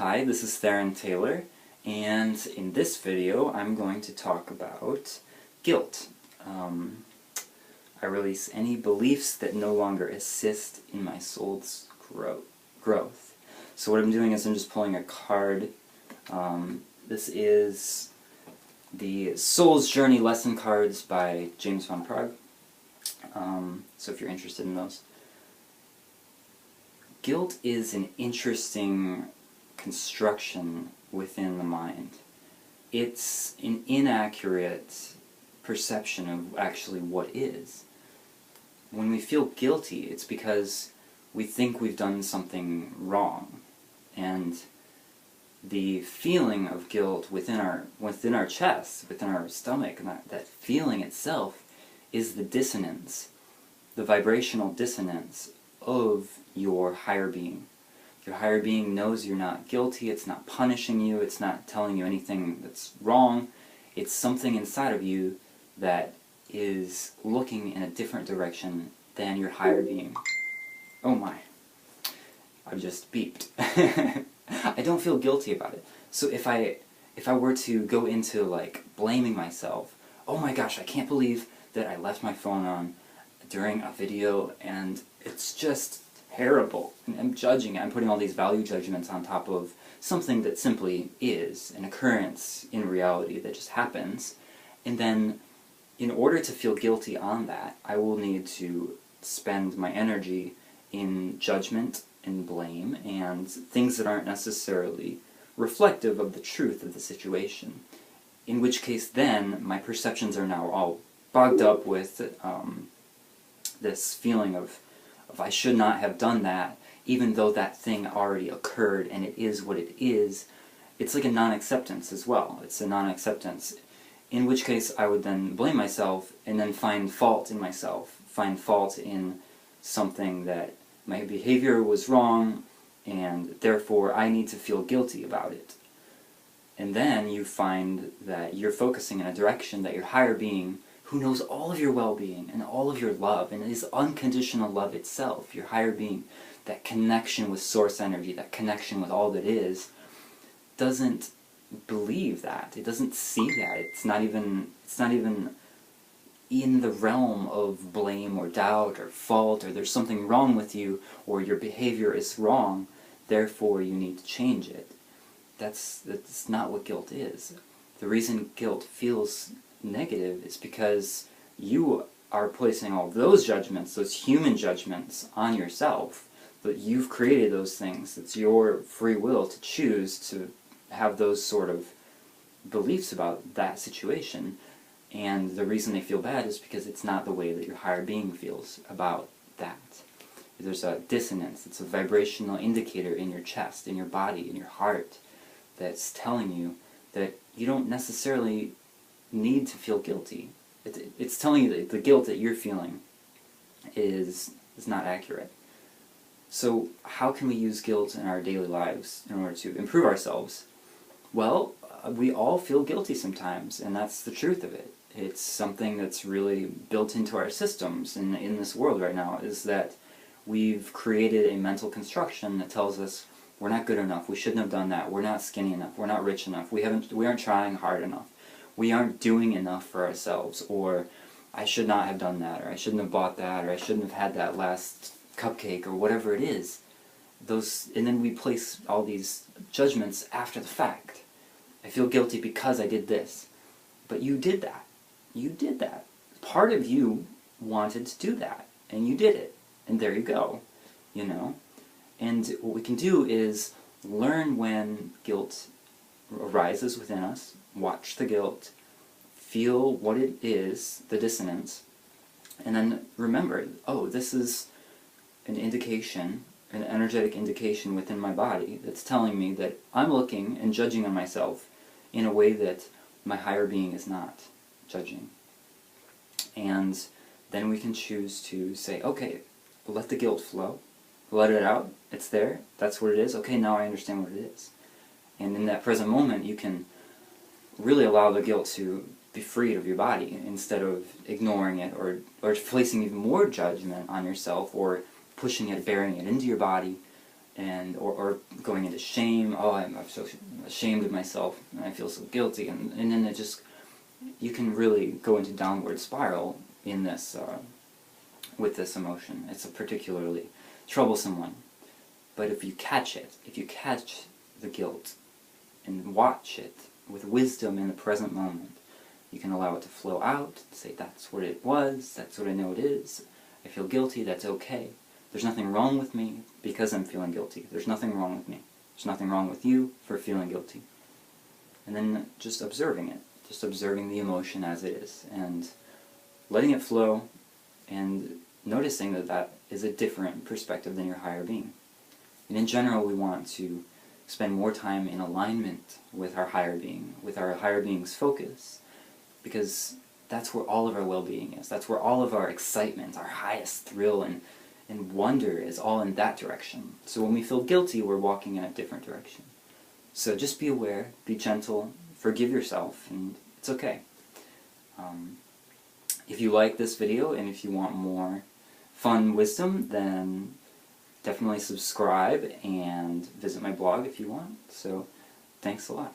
Hi, this is Tharyn Taylor, and in this video I'm going to talk about guilt. I release any beliefs that no longer assist in my soul's growth. So what I'm doing is I'm just pulling a card. This is the Soul's Journey Lesson Cards by James Van Praagh. So if you're interested in those. Guilt is an interesting construction within the mind. It's an inaccurate perception of actually what is. When we feel guilty, it's because we think we've done something wrong, and the feeling of guilt within our chest, within our stomach, and that feeling itself is the dissonance, the vibrational dissonance of your higher being. Your higher being knows you're not guilty, it's not punishing you, it's not telling you anything that's wrong. It's something inside of you that is looking in a different direction than your higher being. Oh my. I've just beeped. I don't feel guilty about it. So if I were to go into like blaming myself, oh my gosh, I can't believe that I left my phone on during a video and it's just terrible. And I'm judging it. I'm putting all these value judgments on top of something that simply is an occurrence in reality that just happens. And then in order to feel guilty on that, I will need to spend my energy in judgment and blame and things that aren't necessarily reflective of the truth of the situation. In which case then, my perceptions are now all bogged up with this feeling of I should not have done that, even though that thing already occurred and it is what it is. It's like a non-acceptance as well. It's a non-acceptance. In which case I would then blame myself and then find fault in myself, find fault in something that my behavior was wrong, and therefore I need to feel guilty about it. And then you find that you're focusing in a direction that your higher being, who knows all of your well-being and all of your love, and is unconditional love itself, your higher being, that connection with source energy, that connection with all that is, doesn't believe that. It doesn't see that. It's not even in the realm of blame or doubt or fault, or there's something wrong with you, or your behavior is wrong, therefore you need to change it. That's not what guilt is. The reason guilt feels negative is because you are placing all those judgments, those human judgments, on yourself. But you've created those things. It's your free will to choose to have those sort of beliefs about that situation. And the reason they feel bad is because it's not the way that your higher being feels about that. There's a dissonance. It's a vibrational indicator in your chest, in your body, in your heart, that's telling you that you don't necessarily need to feel guilty. It's telling you that the guilt that you're feeling is not accurate. So how can we use guilt in our daily lives in order to improve ourselves? Well, we all feel guilty sometimes, and that's the truth of it. It's something that's really built into our systems in this world right now, is that we've created a mental construction that tells us we're not good enough, we shouldn't have done that, we're not skinny enough, we're not rich enough, we aren't trying hard enough, we aren't doing enough for ourselves, or I should not have done that, or I shouldn't have bought that, or I shouldn't have had that last cupcake, or whatever it is. And then we place all these judgments after the fact. I feel guilty because I did this. But you did that. You did that. Part of you wanted to do that, and you did it. And there you go, you know? And what we can do is learn when guilt arises within us, watch the guilt, feel what it is, the dissonance, and then remember, oh, this is an indication, an energetic indication within my body that's telling me that I'm looking and judging on myself in a way that my higher being is not judging. And then we can choose to say, okay, let the guilt flow, let it out, it's there, that's what it is, okay, now I understand what it is. And in that present moment, you can really allow the guilt to be freed of your body instead of ignoring it or placing even more judgment on yourself or pushing it, burying it into your body or going into shame. Oh, I'm so ashamed of myself, and I feel so guilty, and then it just, you can really go into downward spiral in this, with this emotion. It's a particularly troublesome one. But if you catch it, if you catch the guilt and watch it with wisdom in the present moment, you can allow it to flow out, say that's what it was, that's what I know it is, I feel guilty, that's okay. There's nothing wrong with me because I'm feeling guilty. There's nothing wrong with me. There's nothing wrong with you for feeling guilty. And then just observing it, just observing the emotion as it is, and letting it flow, and noticing that that is a different perspective than your higher being. And in general, we want to spend more time in alignment with our higher being, with our higher being's focus, because that's where all of our well-being is. That's where all of our excitement, our highest thrill and wonder is, all in that direction. So when we feel guilty, we're walking in a different direction. So just be aware, be gentle, forgive yourself, and it's okay. If you like this video and if you want more fun wisdom, then definitely subscribe and visit my blog if you want. So thanks a lot.